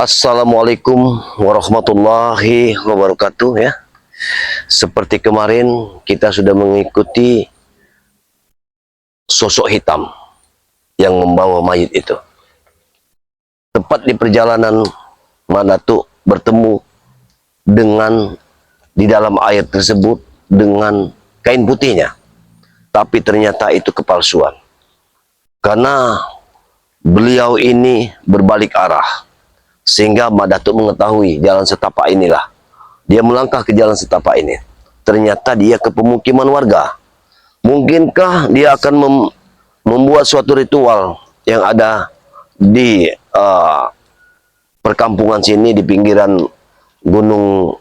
Assalamualaikum warahmatullahi wabarakatuh ya. Seperti kemarin kita sudah mengikuti sosok hitam yang membawa mayit itu. Tepat di perjalanan Madatu bertemu dengan di dalam air tersebut dengan kain putihnya. Tapi ternyata itu kepalsuan. Karena beliau ini berbalik arah. Sehingga Madatu mengetahui jalan setapak inilah. Dia melangkah ke jalan setapak ini. Ternyata dia ke pemukiman warga. Mungkinkah dia akan membuat suatu ritual yang ada di perkampungan sini, di pinggiran gunung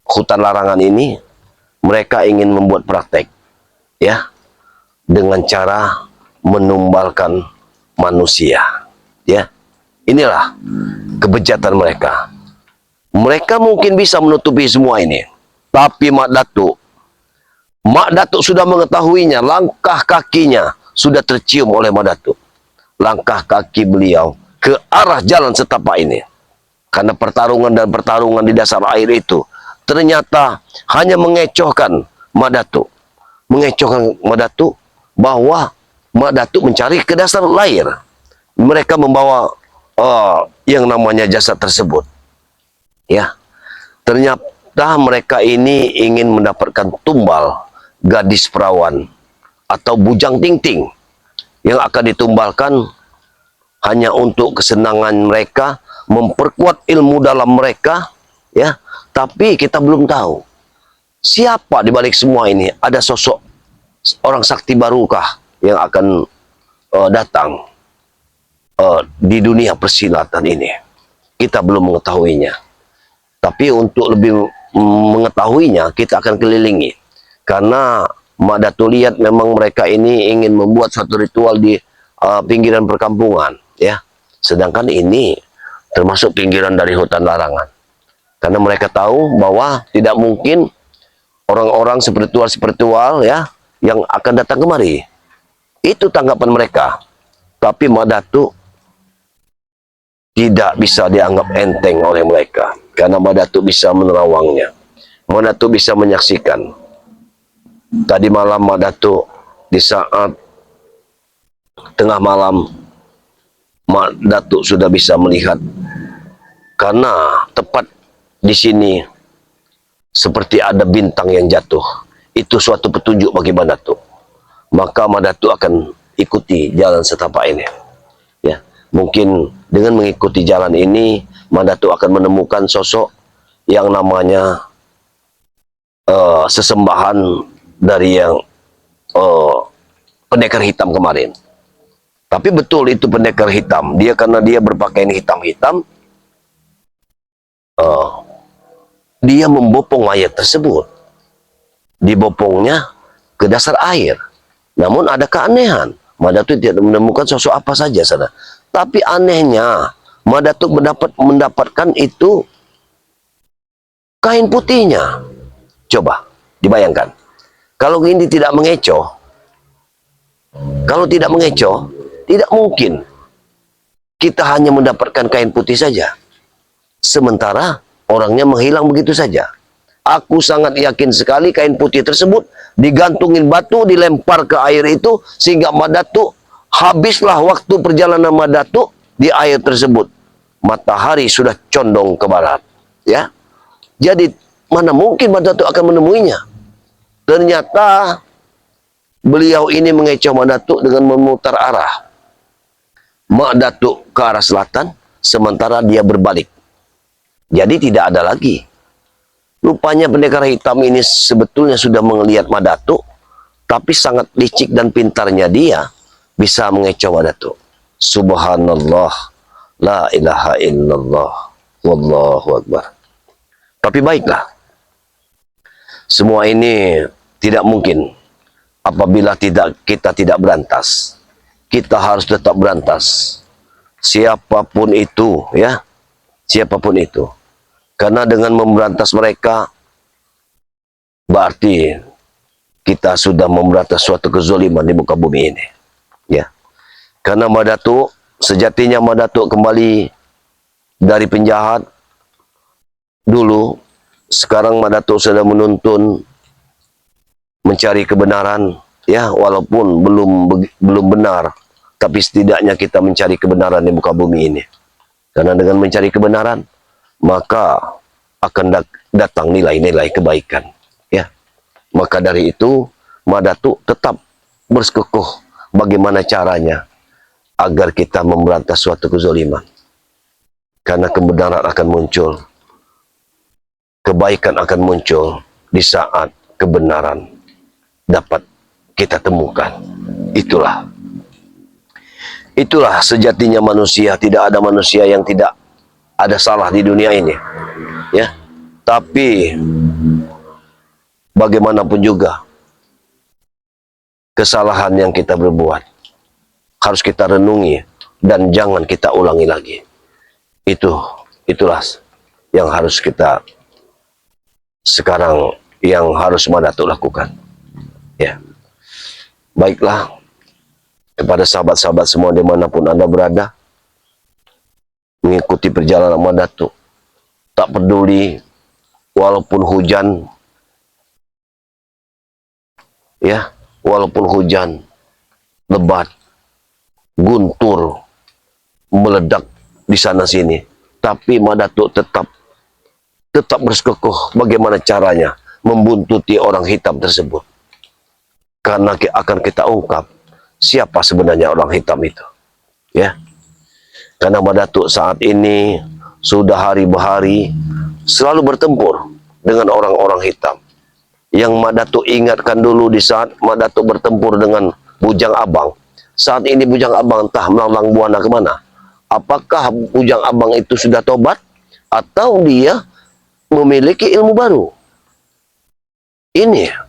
hutan larangan ini. Mereka ingin membuat praktek, ya, dengan cara menumbalkan manusia, ya. Inilah kebejatan mereka. Mereka mungkin bisa menutupi semua ini, tapi Mak Datuk sudah mengetahuinya. Langkah kakinya sudah tercium oleh Mak Datuk. Langkah kaki beliau ke arah jalan setapak ini. Karena pertarungan di dasar air itu ternyata hanya mengecohkan Mak Datuk. Mengecohkan Mak Datuk bahwa Mak Datuk mencari ke dasar air. Mereka membawa yang namanya jasad tersebut, ya. Ternyata mereka ini ingin mendapatkan tumbal gadis perawan atau bujang ting-ting yang akan ditumbalkan hanya untuk kesenangan mereka, memperkuat ilmu dalam mereka, ya. Tapi kita belum tahu siapa di balik semua ini. Ada sosok orang sakti barukah yang akan datang di dunia persilatan ini. Kita belum mengetahuinya. Tapi untuk lebih mengetahuinya, kita akan kelilingi. Karena Mak Datuk lihat memang mereka ini ingin membuat suatu ritual di pinggiran perkampungan, ya. Sedangkan ini termasuk pinggiran dari hutan larangan. Karena mereka tahu bahwa tidak mungkin orang-orang spiritual, ya, yang akan datang kemari. Itu tanggapan mereka. Tapi Mak Datuk tidak bisa dianggap enteng oleh mereka. Karena Mak Datuk bisa menerawangnya. Mak Datuk bisa menyaksikan. Tadi malam Mak Datuk, di saat tengah malam, Mak Datuk sudah bisa melihat. Karena tepat di sini seperti ada bintang yang jatuh. Itu suatu petunjuk bagi Mak Datuk. Maka Mak Datuk akan ikuti jalan setapak ini, ya. Mungkin dengan mengikuti jalan ini, Mak Datuk akan menemukan sosok yang namanya sesembahan dari yang pendekar hitam kemarin. Tapi betul itu pendekar hitam. Dia karena dia berpakaian hitam-hitam, dia membopong mayat tersebut. Dibopongnya ke dasar air. Namun ada keanehan. Mak Datuk tidak menemukan sosok apa saja sana. Tapi anehnya, Mak Datuk mendapatkan itu kain putihnya. Coba dibayangkan. Kalau ini tidak mengecoh, tidak mungkin kita hanya mendapatkan kain putih saja. Sementara orangnya menghilang begitu saja. Aku sangat yakin sekali kain putih tersebut digantungin batu, dilempar ke air itu, sehingga Mak Datuk, habislah waktu perjalanan Mak Datuk di air tersebut. Matahari sudah condong ke barat, ya. Jadi mana mungkin Mak Datuk akan menemuinya. Ternyata beliau ini mengecoh Mak Datuk dengan memutar arah. Mak Datuk ke arah selatan, sementara dia berbalik. Jadi tidak ada lagi. Rupanya pendekar hitam ini sebetulnya sudah melihat Mak Datuk, tapi sangat licik dan pintarnya dia bisa mengecoh Mak Datuk. Subhanallah, la ilaha illallah, wallahu akbar. Tapi baiklah, semua ini tidak mungkin apabila kita tidak berantas. Kita harus tetap berantas. Siapapun itu, ya, siapapun itu. Karena dengan memberantas mereka, berarti kita sudah memberantas suatu kezaliman di muka bumi ini, ya. Karena Mak Datuk, sejatinya Mak Datuk kembali dari penjahat dulu, sekarang Madatuk sedang menuntun mencari kebenaran, ya, walaupun belum benar, tapi setidaknya kita mencari kebenaran di muka bumi ini. Karena dengan mencari kebenaran, maka akan datang nilai-nilai kebaikan, ya. Maka dari itu, Madatuk tetap bersikukuh bagaimana caranya agar kita memberantas suatu kezaliman. Karena kebenaran akan muncul, kebaikan akan muncul di saat kebenaran dapat kita temukan. Itulah sejatinya manusia. Tidak ada manusia yang tidak ada salah di dunia ini, ya. Tapi bagaimanapun juga, kesalahan yang kita berbuat harus kita renungi dan jangan kita ulangi lagi. Itulah yang harus kita sekarang, yang harus Madatuk lakukan, ya. Baiklah, kepada sahabat-sahabat semua dimanapun Anda berada, mengikuti perjalanan Madatuk, tak peduli walaupun hujan, ya, walaupun hujan lebat, guntur, meledak di sana sini, tapi Madatuk tetap bersikukuh bagaimana caranya membuntuti orang hitam tersebut. Karena akan kita ungkap siapa sebenarnya orang hitam itu, ya. Karena Madatuk saat ini sudah hari berhari selalu bertempur dengan orang-orang hitam. Yang Madatuk ingatkan dulu di saat Madatuk bertempur dengan Bujang Abang. Saat ini Bujang Abang entah melalang buana kemana. Apakah Bujang Abang itu sudah tobat atau dia memiliki ilmu baru? Ini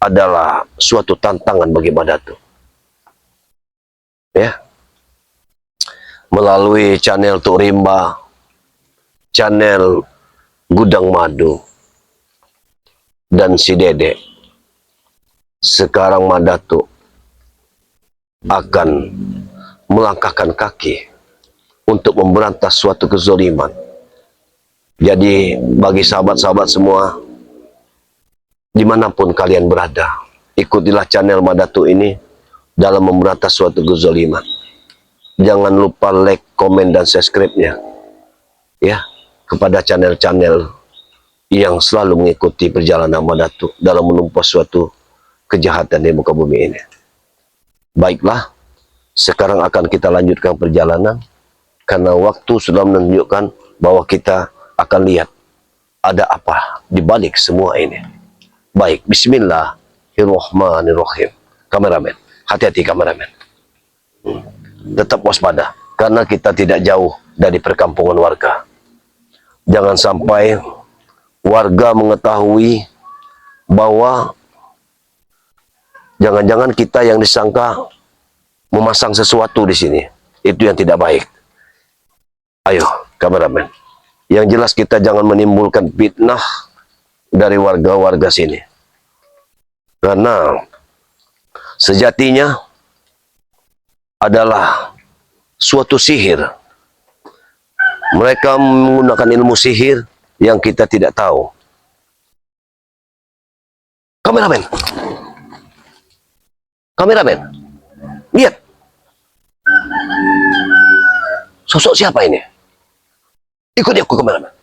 adalah suatu tantangan bagi Madatuk, ya. Melalui channel Tuk Rimba, channel Gudang Madu, dan si Dedek, sekarang Madatuk akan melangkahkan kaki untuk memberantas suatu kezaliman. Jadi bagi sahabat-sahabat semua, dimanapun kalian berada, ikutilah channel Madatuk ini dalam memberantas suatu kezaliman. Jangan lupa like, komen, dan subscribe-nya, ya, kepada channel-channel yang selalu mengikuti perjalanan Madatuk dalam menumpas suatu kejahatan di muka bumi ini. Baiklah, sekarang akan kita lanjutkan perjalanan, karena waktu sudah menunjukkan bahwa kita akan lihat ada apa di balik semua ini. Baik, bismillahirrahmanirrahim. Kameramen, hati-hati kameramen. Tetap waspada, karena kita tidak jauh dari perkampungan warga. Jangan sampai warga mengetahui bahwa jangan-jangan kita yang disangka memasang sesuatu di sini. Itu yang tidak baik. Ayo, kameramen. Yang jelas kita jangan menimbulkan fitnah dari warga-warga sini. Karena sejatinya adalah suatu sihir. Mereka menggunakan ilmu sihir yang kita tidak tahu. Kameramen. Kameramen. Lihat. Sosok siapa ini? Ikuti aku, kameramen.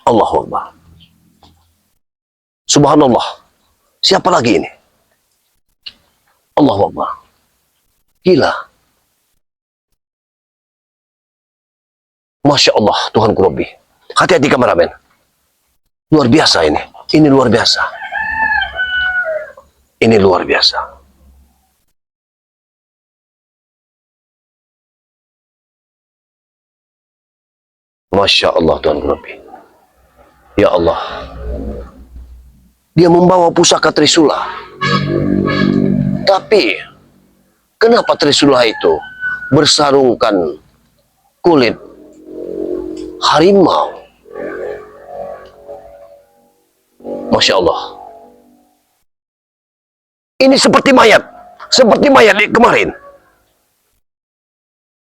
Allahu Akbar. Subhanallah. Siapa lagi ini? Allahu Akbar. Gila. Masya Allah, Tuhan Rabbi. Hati-hati kameramen. Luar biasa ini. Ini luar biasa. Ini luar biasa. Masya Allah, Tuhan Rabbi. Ya Allah. Dia membawa pusaka Trisula. Tapi kenapa Trisula itu bersarungkan kulit harimau? Masya Allah. Ini seperti mayat di kemarin.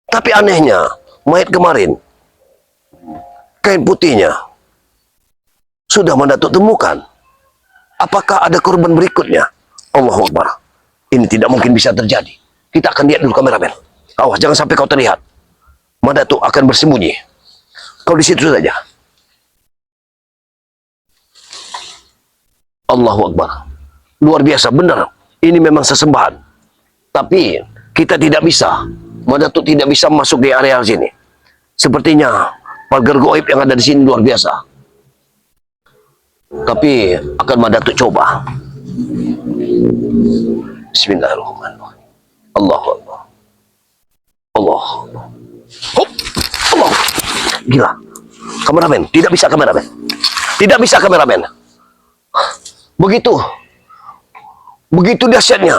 Tapi anehnya, mayat kemarin, kain putihnya sudah Mandatuk temukan. Apakah ada korban berikutnya? Allahu Akbar. Ini tidak mungkin bisa terjadi. Kita akan lihat dulu kameramen. Awas, jangan sampai kau terlihat. Mandatuk akan bersembunyi. Kau di situ saja. Allahu Akbar. Luar biasa, benar. Ini memang sesembahan. Tapi kita tidak bisa. Mandatuk tidak bisa masuk di area sini. Sepertinya pagar goib yang ada di sini luar biasa. Tapi akan Mandatuk coba. Bismillahirrahmanirrahim. Allahu Akbar. Allah. Hop. Allah. Gila. Kameramen, tidak bisa kameramen. Tidak bisa kameramen. Begitu dahsyatnya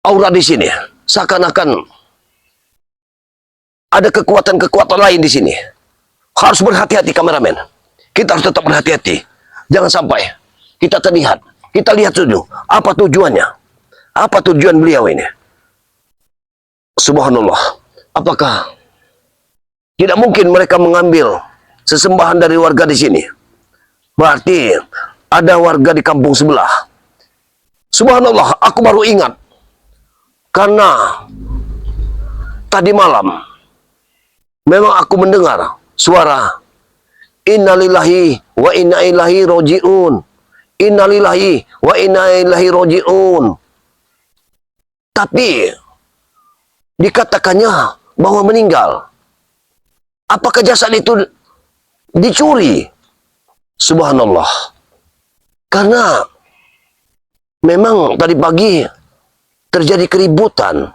aura di sini. Seakan-akan ada kekuatan-kekuatan lain di sini. Harus berhati-hati kameramen. Kita harus tetap berhati-hati. Jangan sampai kita terlihat. Kita lihat dulu, apa tujuannya? Apa tujuan beliau ini? Subhanallah. Apakah tidak mungkin mereka mengambil sesembahan dari warga di sini? Berarti ada warga di kampung sebelah. Subhanallah, aku baru ingat. Karena tadi malam memang aku mendengar suara innalillahi wa inna ilaihi roji'un. Innalillahi wa inna ilaihi roji'un. Tapi dikatakannya bahwa meninggal. Apakah jasad itu dicuri? Subhanallah. Karena memang tadi pagi terjadi keributan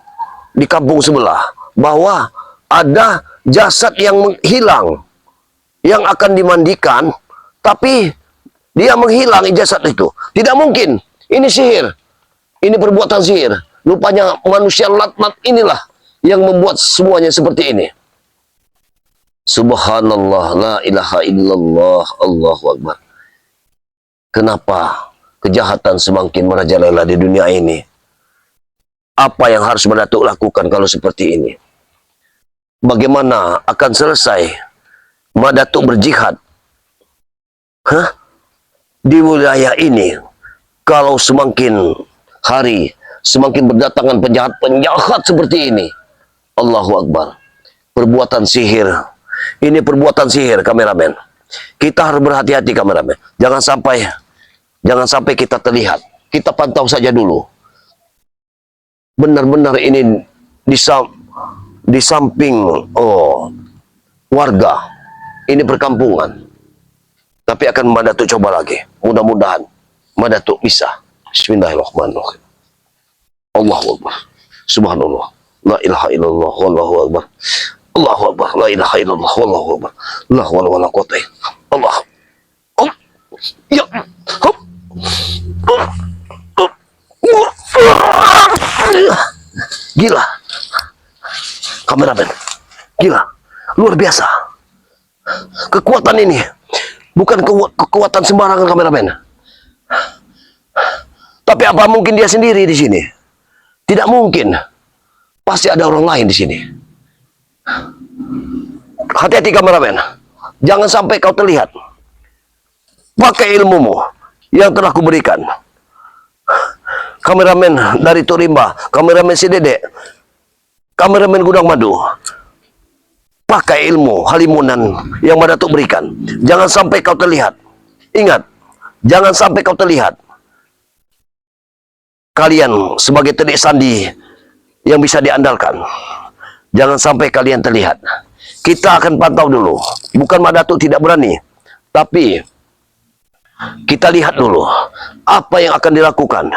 di kampung sebelah bahwa ada jasad yang hilang yang akan dimandikan, tapi dia menghilang jasad itu. Tidak mungkin. Ini sihir. Ini perbuatan sihir. Rupanya manusia lat-lat inilah yang membuat semuanya seperti ini. Subhanallah, la ilaha illallah, Allahu Akbar. Kenapa kejahatan semakin merajalela di dunia ini? Apa yang harus Mandatuk lakukan kalau seperti ini? Bagaimana akan selesai Mandatuk berjihad? Di wilayah ini, kalau semakin hari, semakin berdatangan penjahat-penjahat seperti ini. Allahu Akbar. Perbuatan sihir. Ini perbuatan sihir, kameramen. Kita harus berhati-hati, kameramen. Jangan sampai kita terlihat. Kita pantau saja dulu. Benar-benar ini di samping warga. Ini perkampungan. Tapi akan Mandatuk coba lagi. Mudah-mudahan Mandatuk bisa. Bismillahirrahmanirrahim. Allahu Akbar. Subhanallah. La ilaha illallah. Wallahu Akbar. Allahu Akbar. La ilaha illallah. Wallahu Akbar. La hawla wala quwwata illa billah. Allah. Oh. Ya. Hop. Gila. Kameramen. Gila. Luar biasa. Kekuatan ini bukan kekuatan sembarangan, kameramen. Tapi apa mungkin dia sendiri di sini? Tidak mungkin. Pasti ada orang lain di sini. Hati-hati, kameramen. Jangan sampai kau terlihat. Pakai ilmumu yang telah kuberikan. Kameramen dari Turimba, kameramen si Dedek, kameramen Gudang Madu. Pakai ilmu halimunan yang Mandatuk berikan. Jangan sampai kau terlihat. Ingat, jangan sampai kau terlihat. Kalian sebagai telik sandi yang bisa diandalkan. Jangan sampai kalian terlihat. Kita akan pantau dulu. Bukan Mandatuk tidak berani, tapi kita lihat dulu apa yang akan dilakukan.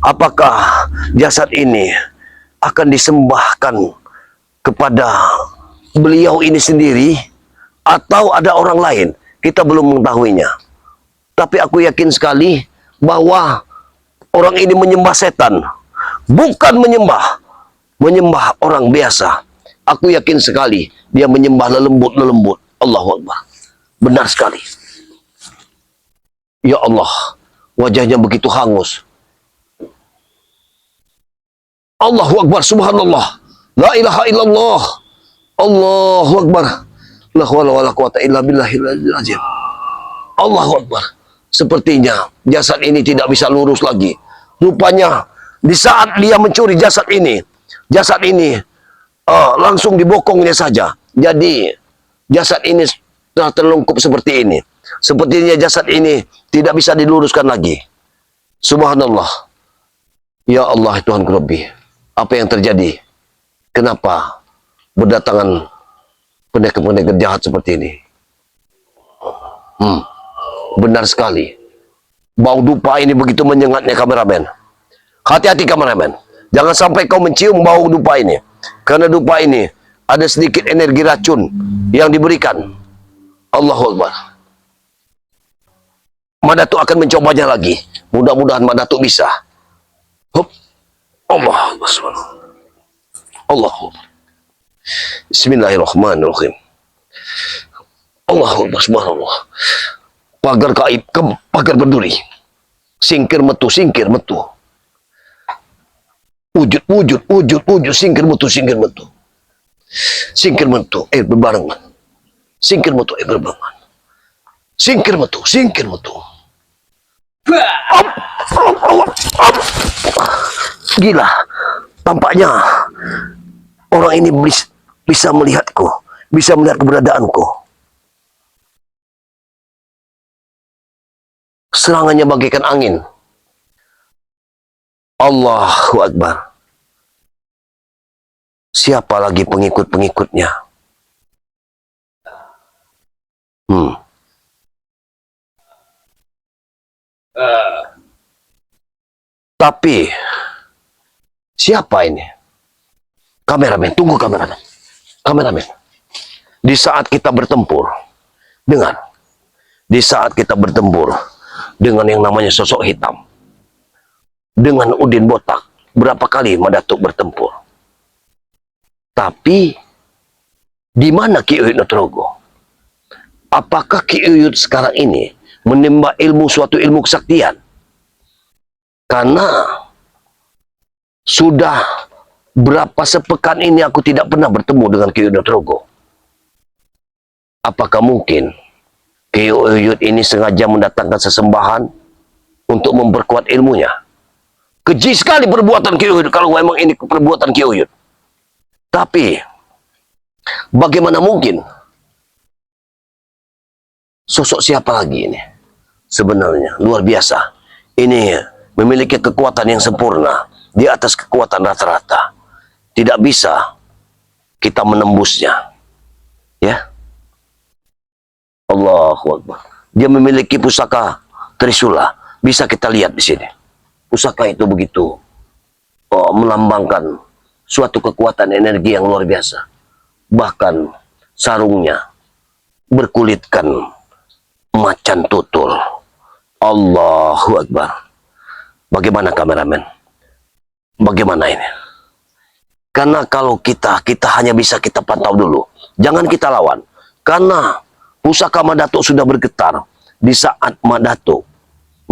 Apakah jasad ini akan disembahkan kepada beliau ini sendiri atau ada orang lain? Kita belum mengetahuinya. Tapi aku yakin sekali bahwa orang ini menyembah setan, bukan menyembah orang biasa. Aku yakin sekali dia menyembah lelembut-lelembut. Allahu Akbar. Benar sekali. Ya Allah, wajahnya begitu hangus. Allahu Akbar, subhanallah. La ilaha illallah. Allahu Akbar. La haula wala quwata illa billahil azim. Allahu Akbar. Sepertinya jasad ini tidak bisa lurus lagi. Rupanya di saat dia mencuri jasad ini langsung dibokongnya saja. Jadi jasad ini telah terlungkup seperti ini. Sepertinya jasad ini tidak bisa diluruskan lagi. Subhanallah. Ya Allah Tuhan Rabbi. Apa yang terjadi? Kenapa berdatangan pendekar-pendekar jahat seperti ini? Benar sekali. Bau dupa ini begitu menyengatnya kameramen. Hati-hati kameramen. Jangan sampai kau mencium bau dupa ini. Karena dupa ini ada sedikit energi racun yang diberikan. Allahu Akbar. Madatuk akan mencobanya lagi. Mudah-mudahan Madatuk bisa. Hup. Allahu Akbar. Allahu Akbar. Bismillahirrahmanirrahim. Allahu Akbar. Subhanallah. Pagar gaib, pagar berduri. Singkir metu, wujud, singkir metu. Singkir metu, air berbarengan. Singkir metu, air berbarengan. Singkir metu. Gila, tampaknya orang ini bisa melihatku, bisa melihat keberadaanku. Serangannya bagaikan angin. Allahu Akbar. Siapa lagi pengikut-pengikutnya? Tapi siapa ini? Kameramen, tunggu kameramen. Kameramen. Di saat kita bertempur dengan yang namanya sosok hitam, dengan Udin botak, berapa kali Madatuk bertempur? Tapi di mana Ki Uyut Nutrogo? Apakah Ki Uyut sekarang ini menimba suatu ilmu kesaktian? Karena sudah berapa sepekan ini aku tidak pernah bertemu dengan Ki Uyut Nutrogo. Apakah mungkin Ki Uyut ini sengaja mendatangkan sesembahan untuk memperkuat ilmunya? Keji sekali perbuatan Ki Uyut kalau memang ini perbuatan Ki Uyut. Tapi bagaimana mungkin? Sosok siapa lagi ini? Sebenarnya luar biasa. Ini memiliki kekuatan yang sempurna di atas kekuatan rata-rata. Tidak bisa kita menembusnya. Ya. Allahu Akbar. Dia memiliki pusaka Trisula. Bisa kita lihat di sini. Pusaka itu begitu melambangkan suatu kekuatan energi yang luar biasa. Bahkan sarungnya berkulitkan macan tutul. Allahu Akbar. Bagaimana kameramen? Bagaimana ini? Karena kalau kita hanya bisa kita pantau dulu. Jangan kita lawan. Karena pusaka Madatuk sudah bergetar di saat Madatuk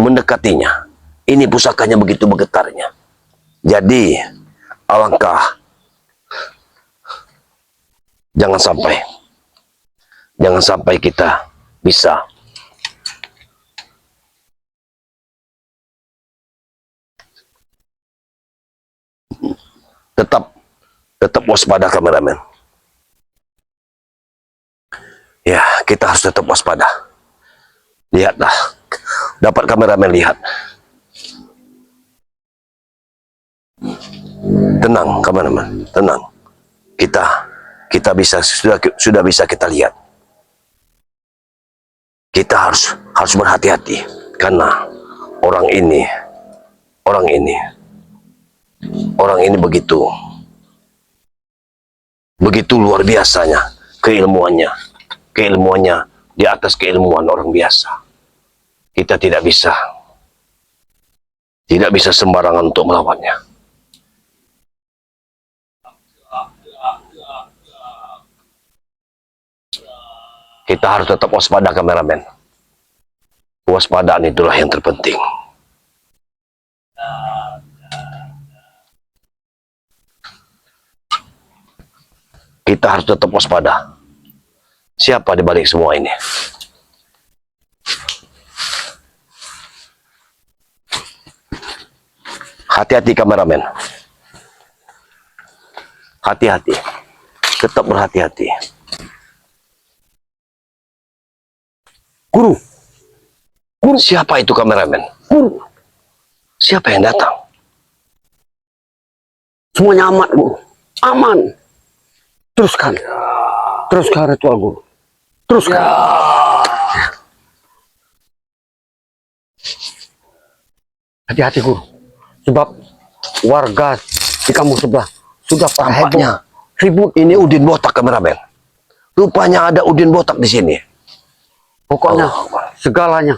mendekatinya. Ini pusakanya begitu bergetarnya. Jadi, alangkah jangan sampai kita bisa tetap waspada kameramen. Ya, kita harus tetap waspada. Lihatlah. Dapat kameramen lihat. Tenang kameramen, tenang. Kita sudah bisa kita lihat. Kita harus berhati-hati karena orang ini begitu luar biasanya keilmuannya di atas keilmuan orang biasa. Kita tidak bisa sembarangan untuk melawannya. Kita harus tetap waspada kameramen. Kewaspadaan itulah yang terpenting. Kita harus tetap waspada. Siapa di balik semua ini? Hati-hati kameramen. Hati-hati. Tetap berhati-hati. Guru. Guru. Siapa itu kameramen? Guru. Siapa yang datang? Semuanya aman, Guru. Aman. Teruskan. Teruskan ritual, Guru. Teruskan. Hati-hati, Guru. Sebab warga di kampung sebelah sudah pada Tampaknya heboh, ribut. ini Udin botak kameramen. Rupanya ada Udin botak di sini. Pokoknya Allah. segalanya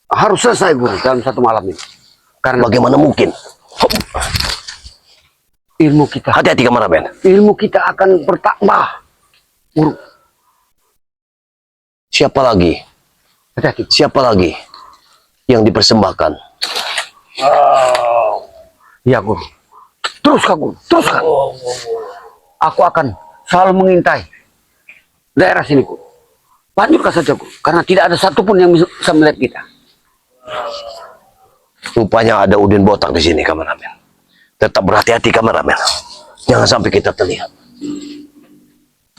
harus selesai, Guru, dalam satu malam ini. Karena Bagaimana mungkin? ilmu kita, Hati-hati kameramen. ilmu kita akan bertambah, Guru. Siapa lagi? Hati-hati. Siapa lagi yang dipersembahkan? Ya, Guru. Teruskan, Guru. Teruskan. Aku akan selalu mengintai daerah sini, Guru. Lanjutkan saja, Guru. Karena tidak ada satupun yang bisa melihat kita. Rupanya ada Udin botak di sini kameramen. Tetap berhati-hati kameramen. Jangan sampai kita terlihat.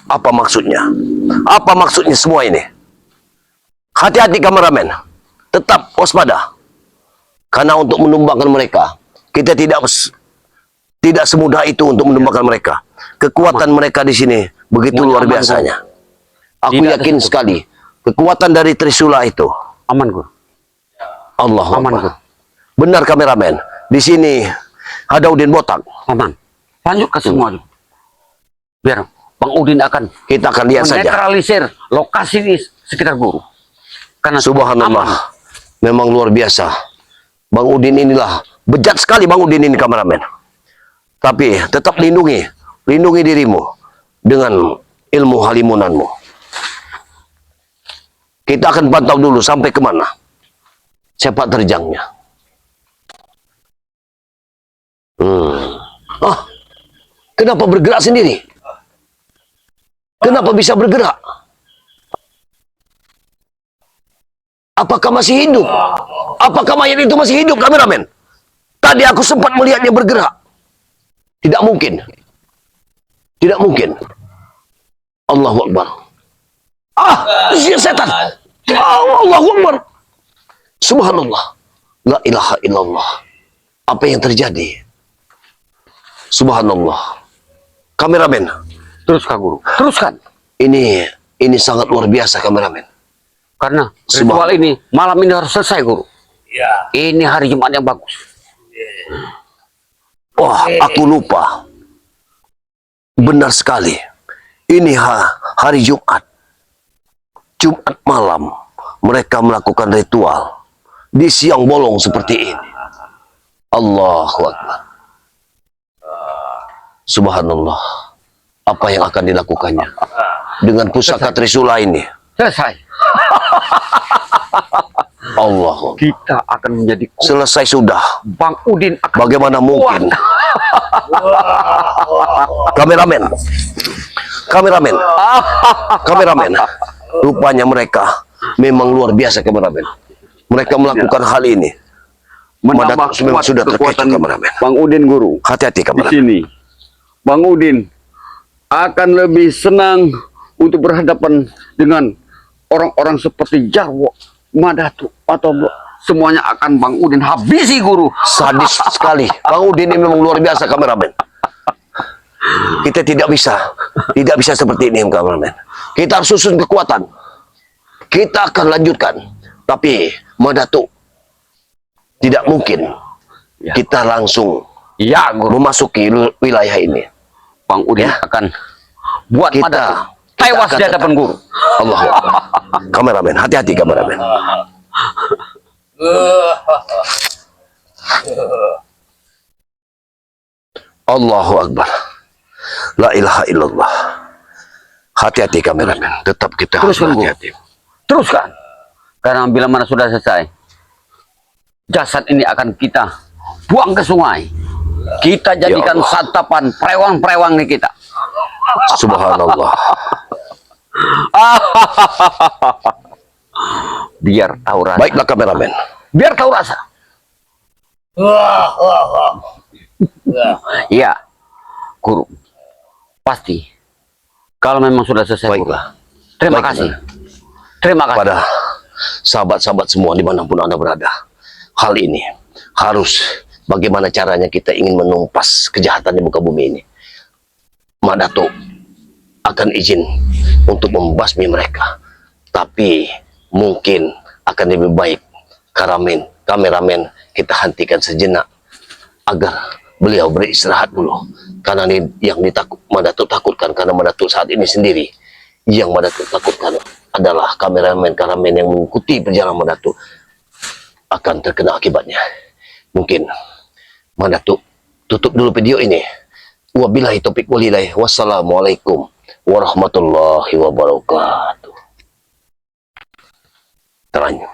Apa maksudnya? Apa maksudnya semua ini? Hati-hati kameramen. Tetap waspada. Karena untuk menumbangkan mereka, kita tidak semudah itu untuk menumbangkan mereka. Kekuatan mereka di sini begitu Semuanya luar aman, biasanya. Aku Tidak ada yakin satupun. sekali kekuatan dari Trisula itu. Aman, Guru. Allah Aman, Guru. Benar kameramen. Di sini ada Udin botak. Aman. Lanjutkan semua, Guru. Biar Bang Udin akan Kita akan lihat saja. menetralisir lokasi di sekitar Guru. Karena Subhanallah. aman. Memang luar biasa. Bang Udin inilah bejat sekali Bang Udin ini kameramen. Tapi tetap lindungi dirimu dengan ilmu halimunanmu. Kita akan pantau dulu sampai kemana sepak terjangnya. Kenapa bergerak sendiri? Kenapa bisa bergerak? Apakah masih hidup? Apakah mayat itu masih hidup, kameramen? Tadi aku sempat melihatnya bergerak. Tidak mungkin. Tidak mungkin. Allahu Akbar. Setan. Allahu Akbar. Subhanallah. La ilaha illallah. Apa yang terjadi? Subhanallah. Kameramen. Teruskan, Guru. Teruskan. Ini sangat luar biasa, kameramen. Karena ritual ini malam ini harus selesai, Guru. Ya. Ini hari Jumat yang bagus. Wah, aku lupa. Benar sekali. Ini hari Jumat. Jumat malam. Mereka melakukan ritual. Di siang bolong seperti ini. Allahu Akbar. Subhanallah. Apa yang akan dilakukannya? Dengan pusaka Trisula ini. Selesai. Allah. Kita akan menjadi kuat. Selesai sudah. Bang Udin akan Bagaimana kuat. mungkin? Kameramen. Kameramen. Kameramen. Rupanya mereka memang luar biasa, kameramen. Mereka melakukan hal ini. Menambah Madat memang kuat sudah terkecoh, kekuatan kameramen. Bang Udin, Guru. Hati-hati, Di kameramen. sini Bang Udin akan lebih senang untuk berhadapan dengan orang-orang seperti Jarwo, Madatu, atau semuanya akan Bang Udin habisi, Guru. Sadis sekali. Bang Udin ini memang luar biasa, kameramen. Kita tidak bisa seperti ini, kameramen. Kita harus susun kekuatan. Kita akan lanjutkan. Tapi Madatu, tidak mungkin Ya. kita langsung Ya, Guru. memasuki wilayah ini. Bang Udin akan buat Kita- Madatu kita tewas akan di hadapan Guru. Allah. Kameramen, hati-hati kameramen. Allahu Akbar. La ilaha illallah. Hati-hati kameramen. Tetap kita harus Teruskan, Guru. hati-hati. Teruskan. Karena bila mana sudah selesai, jasad ini akan kita buang ke sungai. Kita jadikan Allah. santapan prewang-prewang nih kita. Subhanallah. Biar tahu rasa. Baiklah kameramen. Biar tahu rasa. Iya, guru. Pasti. Kalau memang sudah selesai, guru. Baiklah. Terima Baiklah. kasih. Terima kasih. Pada sahabat-sahabat semua dimanapun Anda berada, hal ini harus bagaimana caranya kita ingin menumpas kejahatan di muka bumi ini. Mak Datuk akan izin untuk membasmi mereka, tapi mungkin akan lebih baik kameramen kita hentikan sejenak agar beliau beristirahat dulu, karena ini yang Mak Datuk takutkan, karena Mak Datuk saat ini sendiri. Yang Mak Datuk takutkan adalah kameramen yang mengikuti perjalanan Mak Datuk akan terkena akibatnya. Mungkin Mak Datuk tutup dulu video ini. Wabillahi taufiq walhidayah. Wassalamualaikum warahmatullahi wabarakatuh. Terang.